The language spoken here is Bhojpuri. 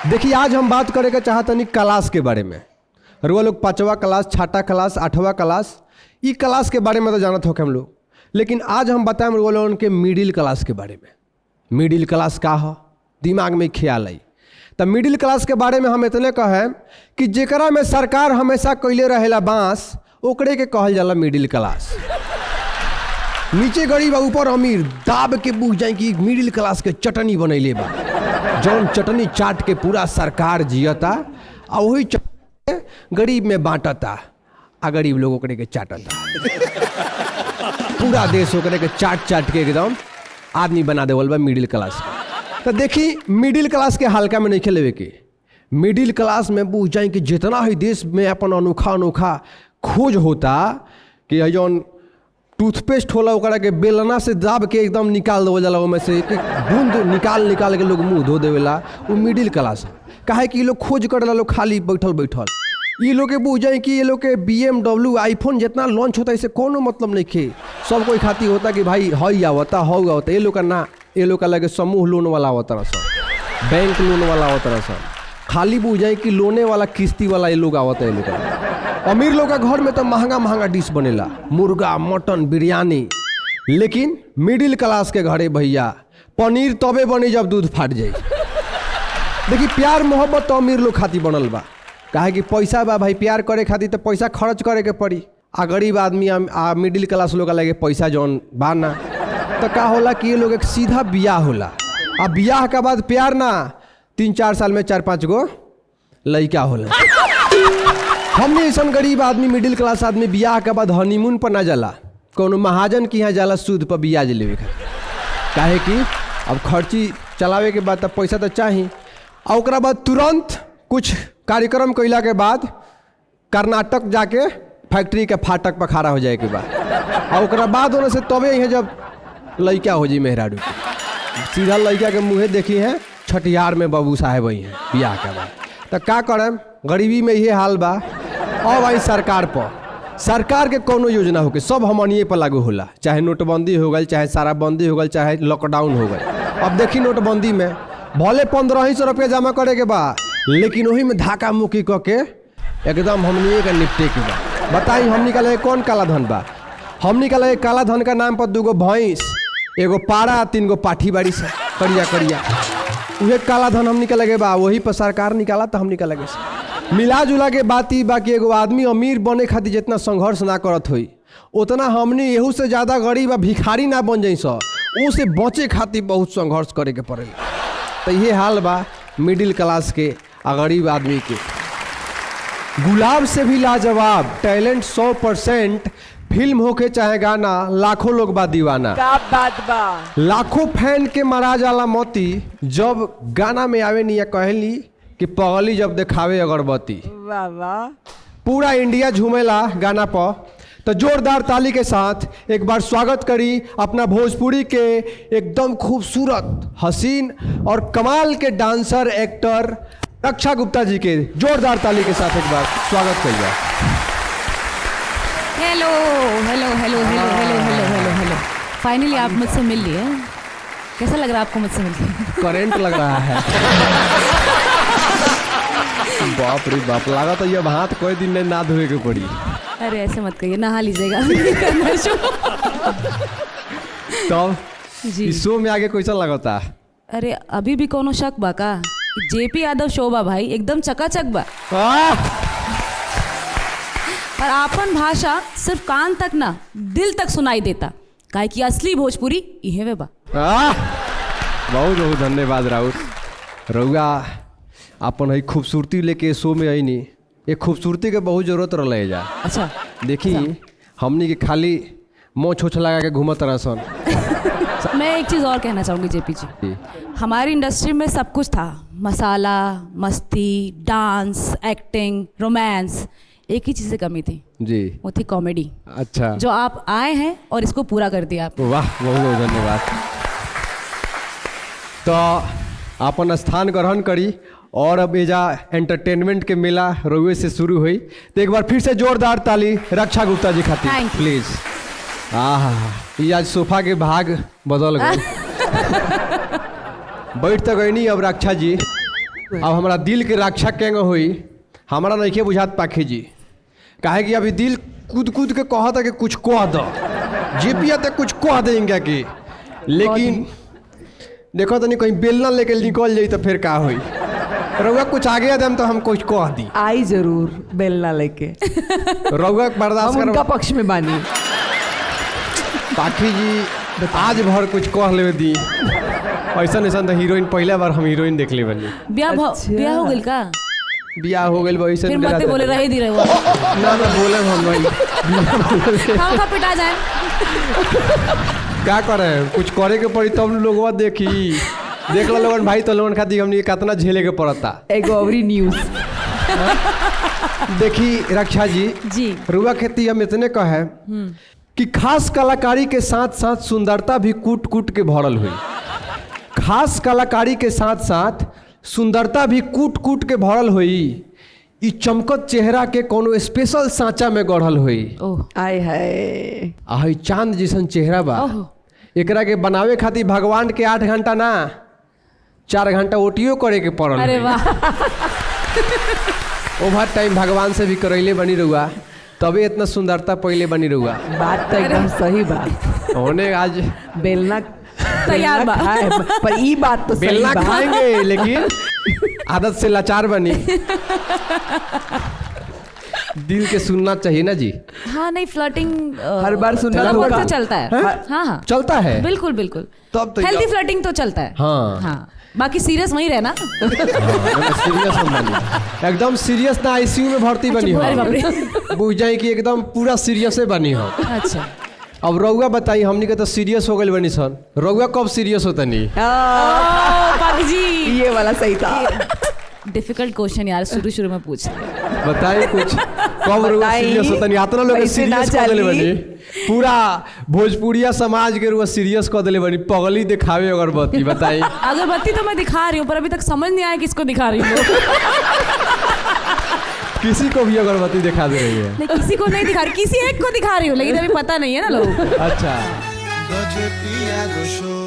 देखिए आज हम बात करेंगे चाहतनी क्लास के बारे में। रुआ लोग 5वां क्लास, 6ठा क्लास, 8वां क्लास, ई क्लास के बारे में तो जानत हो हम लोग, लेकिन आज हम बताएं रुआ लोगन के मिडिल क्लास के बारे में। मिडिल क्लास का हो दिमाग में ख्याल आई तो मिडिल क्लास के बारे में हम इतने कहें कि जेकरा में सरकार हमेशा कैले रहेला बांस, ओकरे के कहल जाला मिडिल क्लास। नीचे गरीब ऊपर अमीर दाब के बुझ जाए कि मिडिल क्लास के चटनी बनैले बा, जौन चटनी चाट के पूरा सरकार जियता आ वही चटनी गरीब में बांटता आ गरीब लोग ओकरे के चाटता। पूरा देश ओकरे के चाट चाट के एकदम आदमी बना देवल बा मिडिल क्लास। तो देखी मिडिल क्लास के हल्का में नहीं खेलेवे के। मिडिल क्लास में बुझ जाए कि जितना ही देश में अपन अनोखा अनोखा खोज होता कि जौन टूथपेस्ट होला ओकरा के बेलना से दाब के एकदम निकाल देवल जाला, ओमे से एक बूंद निकाल निकाल के लोग मुंह धो देवेला, वो मिडिल क्लास है। काहे कि ये लोग खोज करेला, लोग खाली बैठल बैठल। ये लोग के बुझ जाए कि ये लोग के BMW आईफोन जितना लॉन्च होता है इससे कोनो मतलब नहीं खे। सब कोई खाती होता कि भाई हई आवता हऊ आवता, ये लोग का ना, ये लोग का लगे समूह लोन वाला आवता सब, बैंक लोन वाला आवता सब, खाली बुझ जाए कि लोने वाला किस्ती वाला ये लोग आवता है। ये लोग अमीर लोग का घर में तो महंगा महंगा डिश बनेला, मुर्गा मटन बिरयानी, लेकिन मिडिल क्लास के घरे भैया पनीर तबे बनी जब दूध फाट जाए। देखिए प्यार मोहब्बत तो अमीर लोग खाती बनल बा, काहे कि पैसा बा भाई, प्यार करे खातिर तो पैसा खर्च करे के पड़ी। आ गरीब आदमी आ मिडिल क्लास लोग लगे पैसा जौन बा ना, तो का होला कि ये लोग एक सीधा बियाह होला, आ बियाह के बाद प्यार ना 3-4 साल में 4-5 गो लड़का होला। हमने ऐसा गरीब आदमी मिडिल क्लास आदमी बियाह के बाद हनीमून पर ना जाला, कोनो महाजन के यहाँ जाला सूद पर बियाज लेवे खातिर। काहे कि अब खर्ची चलावे के बाद तब पैसा तो चाहिए, और ओकरा बाद तुरंत कुछ कार्यक्रम कैला के बाद कर्नाटक जाके फैक्ट्री के फाटक पर खड़ा हो जाए के बाद, और ओकरा बाद होने से तबे यहाँ जब लड़का हो जी मेहरारू, सीधा लड़का के मुँहे देखी है छठियार में बाबू साहेब वही हैं बियाह के बाद। तो का करें, गरीबी में ये हाल बा। और भाई सरकार पर, सरकार के कोनो योजना होके सब हमनिए पर लागू होला, चाहे नोटबंदी हो गई, चाहे शराबबंदी हो गई, चाहे लॉकडाउन हो गई। अब देखी नोटबंदी में भले 1500 रुपया जमा करे के बा, लेकिन वही में धाका मुक्की करके एकदम हमनिए का निपटे के बा। बताई हमनी का लगे कौन काला धन बा? हमनी का लगे काला धन का नाम पर 2 गो भैंस, 1 गो पारा, 3 गो पाठी बाड़ी से करिया करिया, उहे काला धन हमनी का लगे बा। वही पर सरकार निकाला तो हमनी का लगे मिला जुला के बात ही बाकी एगो आदमी अमीर बने खातिर जितना संघर्ष ना करत हुई, उतना हमनी एहू से ज़्यादा गरीब आ भिखारी ना बन जाई सब, उससे बचे खातिर बहुत संघर्ष करे के पड़ेगा। तो ये हाल बा मिडिल क्लास के आ गरीब आदमी के। गुलाब से भी लाजवाब टैलेंट 100%, फिल्म होके चाहे गाना, लाखों लोग बा दीवाना। क्या बात बा, लाखों फैन के मरा जाला मोती, जब गाना में आवे नहीं कहली कि पगली जब देखावे अगरबत्ती। वाह वाह, पूरा इंडिया झूमेला गाना पर। तो जोरदार ताली के साथ एक बार स्वागत करी अपना भोजपुरी के एकदम खूबसूरत, हसीन और कमाल के डांसर एक्टर रक्षा गुप्ता जी के। जोरदार ताली के साथ एक बार स्वागत करिए। Hello hello hello hello hello hello hello hello, finally आप मुझसे मिल लिए। कैसा लग रहा है आपको मुझसे मिलके? करंट लग रहा है। बाप रे बाप, लगा तो ये हाथ कोई दिन ना धोए के पड़ी। अरे ऐसे मत कहिए, नहा लीजिएगा। तब जी इस शो में आगे कैसा लगता? अरे अभी भी कोनो शक बा का? JP यादव शो बा भाई, एकदम चकाचक बा। और आपन भाषा सिर्फ कान तक ना दिल तक सुनाई देता, काहे कि असली भोजपुरी इहे बा। बहुत बहुत धन्यवाद राउत। रउआ अपन है खूबसूरती लेके शो में आई नी, ये खूबसूरती के बहुत जरूरत रहा जा। अच्छा देखी हमनी के खाली मोह छोछ लगा के घूमत रहा सन। मैं एक चीज़ और कहना चाहूँगी JP जी, हमारी इंडस्ट्री में सब कुछ था, मसाला, मस्ती, डांस, एक्टिंग, रोमांस, एक ही चीज़ से कमी थी जी, वो थी कॉमेडी। अच्छा, जो आप आए हैं और इसको पूरा कर दिया आप। वाह, बहुत बहुत धन्यवाद। तो अपन स्थान ग्रहण करी और अब एजा एंटरटेनमेंट के मेला रोवे से शुरू हुई। तो एक बार फिर से जोरदार ताली रक्षा गुप्ता जी खातिर प्लीज। ये आज सोफा के भाग बदल गए। बैठ तो गई नहीं अब रक्षा जी, अब हमारा दिल के रक्षा केंगे हुई हमारा नहीं बुझात पाखी जी काहे कि अभी दिल कूद कूद के कहता कि कुछ कह दो जेपी तक कुछ कह देंगे कि लेकिन देखो तो नहीं कहीं बेलना लेके निकल जाई तो फिर का हुई रउआ कुछ आगे आदम तो हम कुछ कह दी आई जरूर बेलना लेके रउआ बर्दाश्त हम उनका कर पक्ष में बानी। पाखी जी आज भर कुछ कह ले दी ऐसा तो हीरोइन पहला बार हम हीरोइन देख ले बनी ब्याह हो गइल का बियाह हो गई वही से फिर मत बोले रहे दी रहे ना बोले हम भाई हम का पिटा जाए क्या करे कुछ करे के पड़ी तब लोगवा देखी देख लो लोगन भाई तो लोगन खाती हमने कितना झेले के पड़ता एगो अवरी न्यूज देखी रक्षा जी जी रुआ खेती हम इतने कहे कि खास कलाकारी के साथ साथ सुंदरता भी कूट कूट के भरल हुई खास कलाकारी के साथ साथ सुंदरता भी कूट कूट के भरल हुई ई चमकत चेहरा के कोनो स्पेशल सांचा में गढ़ल हुई ओह आय हाय आही चांद जैसन चेहरा बा ओह एकरा के बनावे खातिर भगवान के 8 घंटा ना 4 घंटा ओटियो करे के पड़ल अरे हुई। वाह ओवर टाइम भगवान से भी करैले बनी रहुआ तबे इतना सुंदरता पहले बनी रहुआ बात तो एकदम सही बात। होने आज बेलना तैयार बा। खाए, पर ई बात तो सही बेलना बा। खाएंगे लेकिन आदत से लाचार बनी दिल के सुनना चाहिए ना जी हाँ नहीं फ्लर्टिंग हर बार सुनना थोड़ा बहुत होगा। तो चलता है हाँ हाँ चलता है बिल्कुल बिल्कुल तब तो हेल्दी फ्लर्टिंग तो चलता है हाँ। हाँ बाकी सीरियस वहीं रहना सीरियस हम बनी एकदम सीरियस ना आईसीयू में भर्ती बनी हो अरे बाप रे। बुझ जाए कि एकदम पूरा सीरियस बनी हो अच्छा अब रउआ बताई हमनी के तो सीरियस हो गई बनी सन रउआ कब सीरियस होता नहीं पापी जी ये वाला सही था। डिफिकल्ट क्वेश्चन यार शुरू में पूछ बताइए कुछ कब रउआ बताई, सीरियस होता नहीं आतना लोग कैसे ना सीरियस कर देले चली। बनी पूरा भोजपुरिया समाज के रुआ सीरियस कर देले बनी पगली दिखावे अगरबत्ती बताई अगरबत्ती तो मैं दिखा रही हूँ पर अभी तक समझ नहीं आया किसको दिखा रही हूँ किसी को भी अगरबत्ती दिखा दे रही है नहीं किसी को नहीं दिखा रही किसी एक को दिखा रही हूँ लेकिन अभी पता नहीं है ना लोग अच्छा Doce pia do show